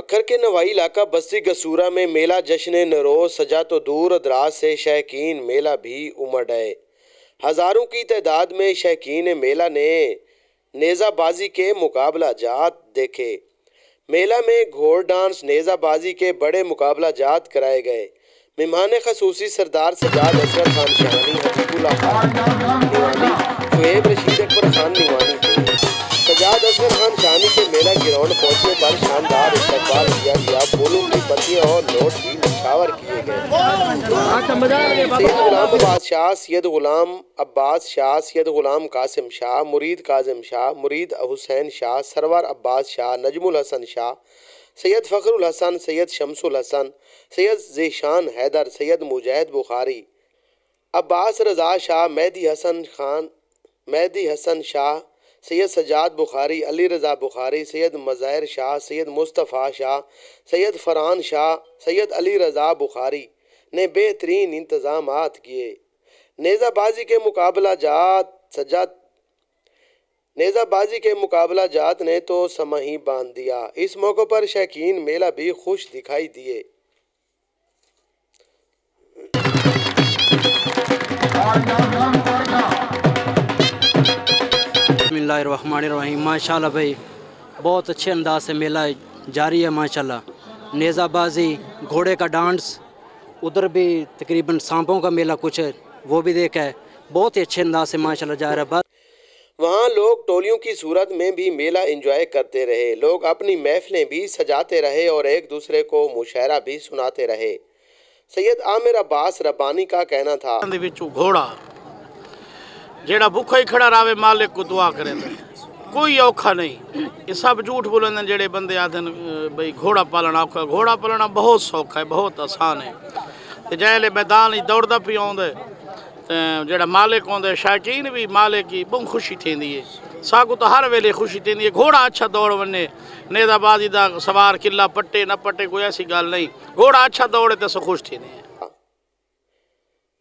मक्खर के नवाई इलाका बस्ती गसूरा में मेला जश्न नरोज सजा तो दूर दराज से शौकीन मेला भी उमड़ आए। हज़ारों की तादाद में शौकीन मेला ने नेज़ाबाजी के मुकाबला जात देखे। मेला में घोड़ डांस नेज़ाबाजी के बड़े मुकाबला जात कराए गए। मेहमान खसूसी सरदार सजाद असगर खान शानी, हबीबुल्लाह खान निवानी, शुएब रशीद अकबर खान निवानी थे। सजाद असगर खान शानी के मेला ग्राउंड पहुंचने पर शानदार इस्तकबाल किया गया। फूलों की पत्तियां और नोट भी निछावर किए गए। सैयद गुलाम अब्बास शाह, सैयद गुलाम अब्बास शाह, सैयद गुलाम कासिम शाह, मुरीद काजिम शाह, मुरीद हुसैन शाह, सरवर अब्बास शाह, नजमुल हसन शाह, सैयद फ़खरुल हसन, सैयद शमसुल हसन, सैयद ज़ीशान हैदर, सैयद मुजाहिद बुखारी, अब्बास रज़ा शाह, मेहदी हसन शाह, सैयद सजाद बुखारी, अली रज़ा बुखारी, सैयद मज़ाहिर शाह, सैयद मुस्तफ़ा शाह, सैयद फ़रहान शाह, सैयद अली रज़ा बुखारी ने बेहतरीन इंतज़ामात किए। नेज़ाबाजी के मुकाबला जात ने तो समा ही बांध दिया। इस मौके पर शौकीन मेला भी खुश दिखाई दिए। बिस्मिल्लाहिर्रहमानिर्रहीम। माशाल्लाह भाई बहुत अच्छे अंदाज से मेला जारी है माशाल्लाह। नेज़ाबाजी, घोड़े का डांस, उधर भी तकरीबन सांपों का मेला कुछ है वो भी देखा है। बहुत ही अच्छे अंदाज से माशाल्लाह जा रहा है। वहाँ लोग टोलियों की सूरत में भी मेला एंजॉय करते रहे। लोग अपनी महफिलें भी सजाते रहे और एक दूसरे को मुशायरा भी सुनाते रहे। सैयद आमिर अब्बास रब्बानी का कहना था, घोड़ा जेड़ा भूखा ही खड़ा रहे मालिक को दुआ करे कोई औखा नहीं। ये सब झूठ बोलेंगे जेड़े बंदे आते भाई घोड़ा पालना औखा। घोड़ा पालना बहुत सौखा है, बहुत आसान है। तो जैले मैदान दौड़दा पी आउंदे जेड़ा मालिक आउंदे शौकीन भी मालिक की बहुत खुशी थींदी है। सागू तो हर वेले खुशी थींदी है। घोड़ा अच्छा दौड़ वने, नेज़ाबाजी दा सवार किला पट्टे न पट्टे कोई ऐसी गल नहीं। घोड़ा अच्छा दौड़े तो खुश थींदी है।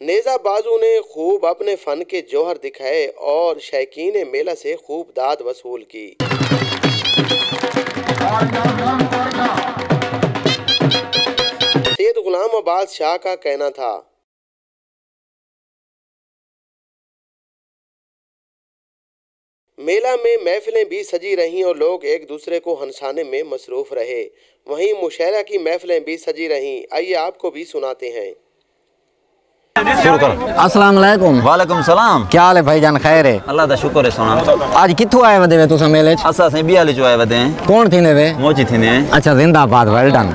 नेज़ाबाजों ने खूब अपने फन के जौहर दिखाए और शौकीन मेला से खूब दाद वसूल की। सैयद गुलाम अब्बास शाह का कहना था, मेला में महफिलें भी सजी रहीं और लोग एक दूसरे को हंसाने में मसरूफ रहे। वहीं मुशायरा की महफिलें भी सजी रहीं। आइए आपको भी सुनाते हैं। अस्सलाम वालेकुम। वालेकुम सलाम। क्या हाल है भाईजान? खैर है? अल्लाह दा शुक्र है सोना। आज कित्थों आए वदे वे तुसा मेले च? असा से बियाले जो आए वदे हैं। कौन थीने वे? मोची थीने। अच्छा जिंदाबाद, वेल डन।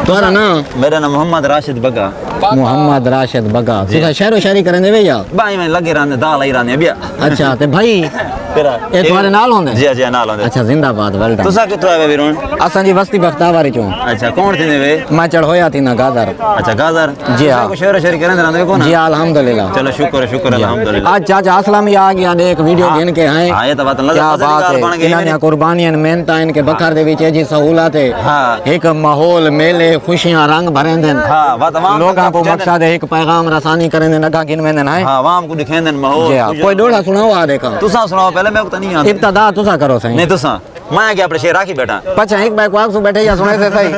तुम्हारा नाम? मेरा नाम मोहम्मद राशिद बगा। मोहम्मद राशिद बगा। तुसा शहरो शायरी करने वे या? भाई मैं लगे रहने दाल ही रहने बिया। अच्छा ते भाई तेरा ए तुम्हारे नाल होंदे? जी जी नाल होंदे। अच्छा जिंदाबाद, वेल डन। तुसा कित्थों आए वीरोन? असा जी बस्ती बख्तावारी चो। अच्छा कौन थीने वे? मैं चढ़ोया थी ना गाजर। अच्छा गाजर। जी हां। को शहरो शायरी करने रहने को ना? जी अल्हम्दुलिल्लाह। चलो शुक्र है अल्हम्दुलिल्लाह। आज चाचा असलम ही आ गया। एक वीडियो जिन के हैं। हां ये तो बात क्या बात है। इन्हां कुर्बानियां मेहनतां इनके बकर दे विच जी सहूलत है। हां एक माहौल मेले खुशियां रंग भरेंदे। हां बात तमाम लोगों को मकसद है एक पैगाम रसानी करेंदे नगा गिन में ना है। हां वाम को दिखेंदे माहौल। कोई डोड़ा सुनाओ आ देखा। तुसा सुनाओ पहले, मैं को तो नहीं आता। इब्तिदा तुसा करो सही। नहीं तुसा मैं क्या अपने शेर राखी बैठा। पचा एक बाइक वाक सु बैठे या सुने से सही।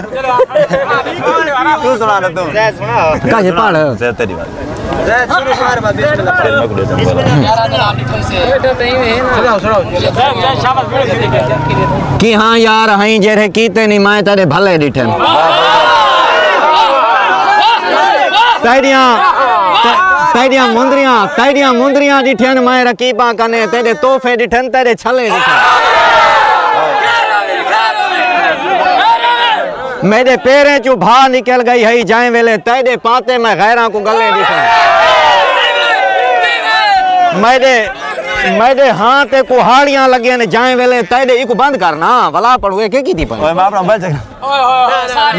तू सुना दे तू। जय सुना। का ये पढ़ जय तेरी बात। जय शुरू सुना बात बिस्मिल्लाह। फिर मैं को दे दूंगा। कि हां यार हई जेरे कीते नहीं मैं तेरे भले डिठन। तेरियां मुंदरियां डिठन मैं रकीबा कने तेरे तोहफे डिठन तेरे छले डिठन। मेरे पैरें चू भा निकल गई है जाए वेले तेरे पाते मैं गैरां को गले डिठन। मेरे हाथ कुहाड़ियां लगे ने जाए वेले तेरे इको बंद करना भला पड़ुए के की थी पर ओए मैं अपना मोबाइल चेक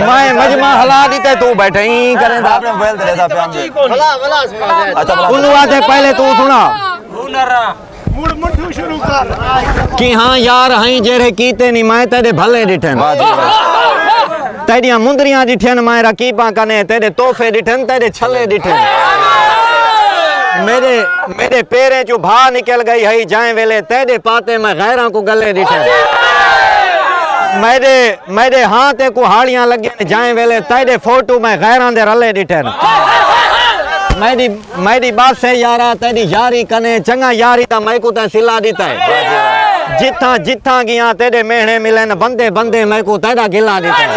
मैं मजमा हला दी ते तू बैठे ही करे दा अपना मोबाइल दे दा पे भला सुना। अच्छा भला उनु आते पहले तू सुना। मुड़ मुठू शुरू कर कि हां यार हई जेरे कीते नहीं मैं तेरे भले डिठन। तेरियां मुंदरियां डिठन मैं रकीबा कने तेरे तोहफे डिठन तेरे छले डिठन। मेरे पैरें चू भा निकल गई है जाए वेले तेरे पाते मैं गैरां को गले डिठन। मेरे हाथ ते कुहाड़ियां लगे जाए वेले तेरे फोटो मैं गैरां दे रले डिठन मेरी बात से यारा तेरी यारी कने चंगा यारी ता मैं को ते सिला दीता है जिथा गया तेरे मेहने मिलन बंदे बंदे मैं को तेरा गिला दीता है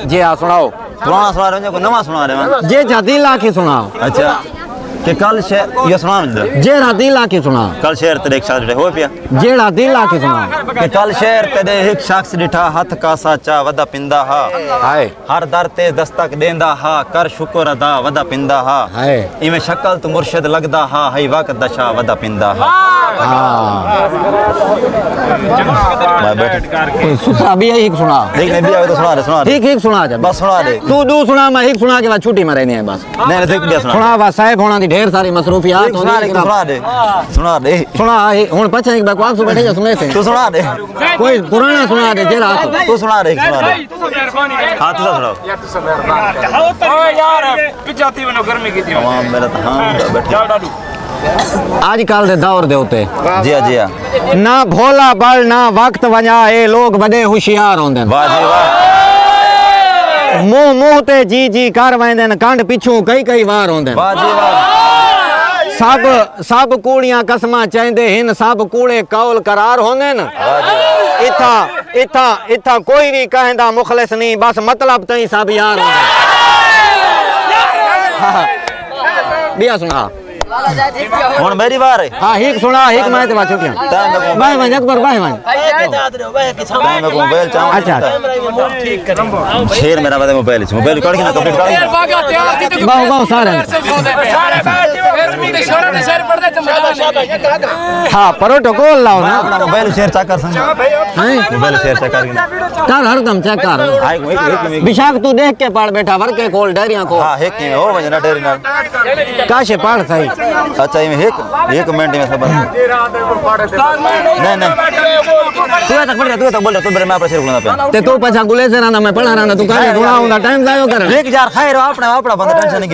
जी हाँ सुनाओ पुराना सुना रहे हो नवा सुना रहे हो जे जाती लाखी सुनाओ अच्छा कि कल शेर ये सुना जेड़ा दिल आके सुना कल शेर तेरे एक शख्स हो पिया जेड़ा दिल आके सुना कि कल शेर तेरे एक शख्स डिठा हथ का साचा वदा पिंदा हा हाय हर दर ते दस्तक देंदा हा कर शुक्र अदा वदा पिंदा हा हाय इमे शक्ल तो मुर्शिद लगदा हा हई वक्त दशा वदा पिंदा हा मैं बैठ कोई सुथा भी एक सुना देख नहीं भी तो सुना ठीक ठीक सुना जा बस सुना दे तू दो सुना मैं एक सुना के बाद छुट्टी में रहनी है बस नहीं देख भी सुना बस साहब होना दी ढेर सारी मसरूफियात सुना दे हुन पछे एक बकवास से बैठे जा सुने से तू सुना दे कोई पुराना सुना दे जेड़ा तू सुना दे हां तू सुनाओ ओ यार पिछाती में गर्मी की थी तमाम मेरा हां बैठे आजकल दे दौर दे उते जी हां ना भोला बल ना वक्त वजा ए लोग बड़े होशियार होंदे वाह जी वाह मुंह ते जी कर वेंदे कंड पिछू कई वार होंदे वाह जी वाह सब कूड़ियां कसमा चाहते हिन सब कूड़े कौल करार होंदे न इथा कोई भी कहंदा मुखलिस नहीं बस मतलब तई सब यार होंदे बिया सुना हुन मेरी बार है हां एक सुना एक मैं ते छुटियां मैं अकबर भाई मैं मैं मोबाइल चाहूं अच्छा शेर मेरा बता मोबाइल काट के ना कंप्लीट कर बाऊ सारे हां प्रोटोकॉल लाओ ना अपना मोबाइल शेयर चेक कर संग हैं मोबाइल शेयर चेक कर हरदम चेक कर एक विशाख तू देख के पढ़ बैठा वर के खोल डायरियां को हां एक हो वजना डेरी ना काशे पढ़ सही अच्छा ये एक मिनट में सब नहीं तू तक बोल तू मैं अपना शेर बोलना पे ते तू पछा गुले से ना मैं पढ़ा रहा तू काहे सुना हुंदा टाइम जायो कर एक यार खैर अपना बंदा टेंशन नहीं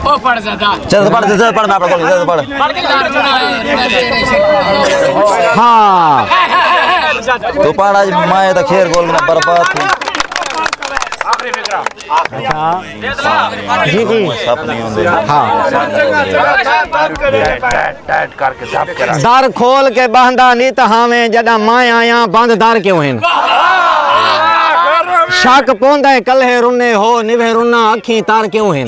ओ पढ़ ज्यादा चल पढ़ मैं अपना बोल पढ़ हां तो पढ़ आज मैं तो खेर गोल में बर्बाद थी जी सब नहीं होंगे दर खोल के बंदा नी त हावे जदा मैं आया बंद दर क्यों हैं शक पोंदा कल्हे रुने हो निवे रुना अखी तार क्यों हैं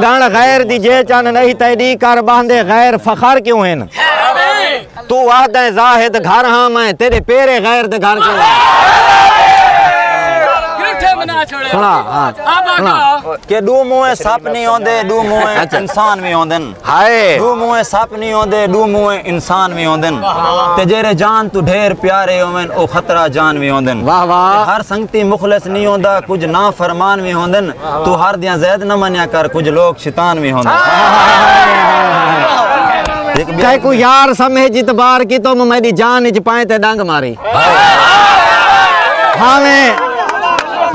गण गैर दी जे चन नहीं तैदी कर बांधे गैर फखर क्यों हैं तू आहदा जाहिद घर हां मैं तेरे पेरे गैर दे घर क्यों सुना हां सुना के दो मुंह सप नहीं होंदे दो मुंह इंसान भी होंदन हाय दो मुंह सप नहीं होंदे दो मुंह इंसान भी होंदन ते जेरे जान तू ढेर प्यारे होवन ओ खतरा जान भी होंदन वाह वाह हर संगती मुखलिस नहीं होंदा कुछ ना फरमान भी होंदन तू हर दिया ज़ैद न मन्या कर कुछ लोग शैतान भी होंदन कई को यार समय जितबार की तो मेरी जान इच पाए ते डंग मारी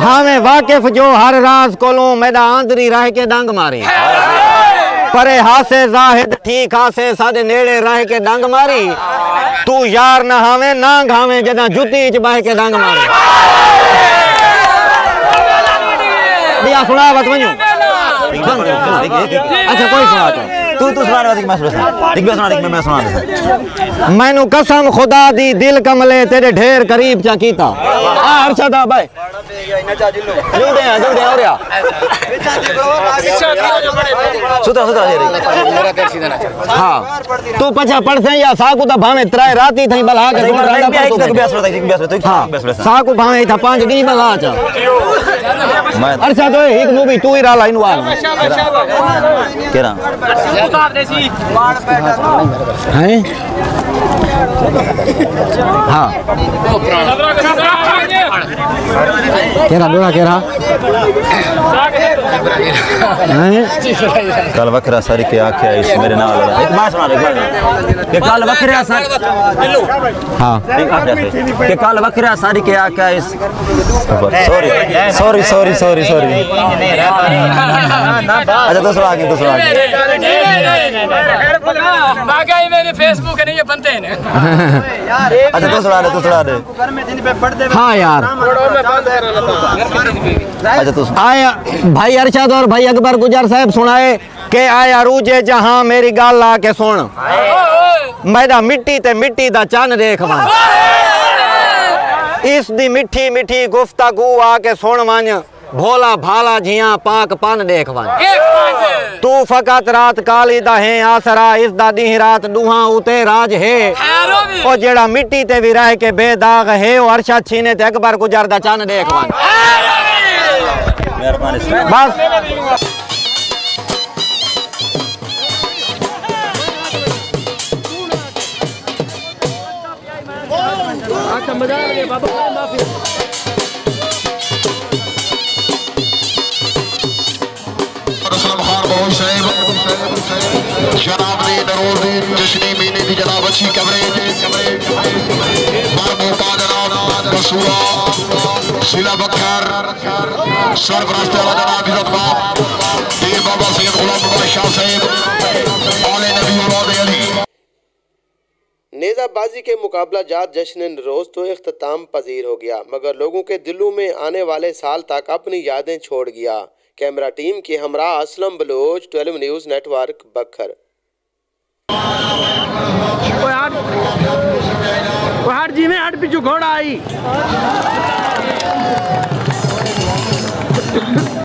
हां वाकिफ जो हर राज कोलों मेरा आंदरी रह के डंग मारी परे हासे जाहिद ठीक हासे साडे नेड़े रह के डंग मारी तू यार ना हावे ना घावे जदा जुती च बह के डंग मारी बिया सुना बत वणो अच्छा कोई सुना तू सुना रहा मैं सुना मैनू कसम खुदा दी दिल कमले तेरे ढेर करीब चा कीता अरशदा भाई जल्दी और या सुता हां तू पछा पड़से या साकू ता भावे त्राय राती थई बला के सुन रहा हां साकू भावे था 5 डी बला चा मैं अरशद एक मूवी तू ही रा लाइन वाल केरा हैं हां केरा डोरा केरा कल वखरा सारी के आख्या इस मेरे नाल एक बात सुना के कल वखरा सारी हां के कल वखरा सारी के आख्या इस सॉरी सॉरी सॉरी सॉरी अच्छा दूसरा आगे बाकी मेरे फेसबुक नहीं ये बनते हैं अच्छा दूसरा दे हाँ यार अच्छा तू आया भाई अरशद और भाई अकबर गुजर साहब सुनाए के आया रूजे जहां मेरी गाल ला के सुन मैदा मिट्टी ते मिट्टी दा चन देख वन इस दी मिठी मिठी गुफ्तगू आके सुन वन भोला भाला जियां पाक पन देख वन तू फकत रात काली दा है आसरा इस दा दी रात दुहा उते राज है ओ जेड़ा मिट्टी ते भी रह के बेदाग है ओ अरशद छीने ते अकबर गुजर दा चन देख वन बस जनाब ने नरोज़ी जश्न महीने की जनाब अच्छी कवरेज मौका जनाब रसूला सिला बकर सरफराज जनाब इज़्ज़त पीर बाबा सैयद गुलाम अहमद शाह साहब औले नबी औलाद अली। नेज़ाबाजी के मुकाबला जात जश्न नरोज़ तो इख्तिताम पजीर हो गया मगर लोगों के दिलों में आने वाले साल तक अपनी यादें छोड़ गया। कैमरा टीम के हमरा असलम बलोच 12 न्यूज़ नेटवर्क बखर। हर जी में हट पिछू घोड़ा आई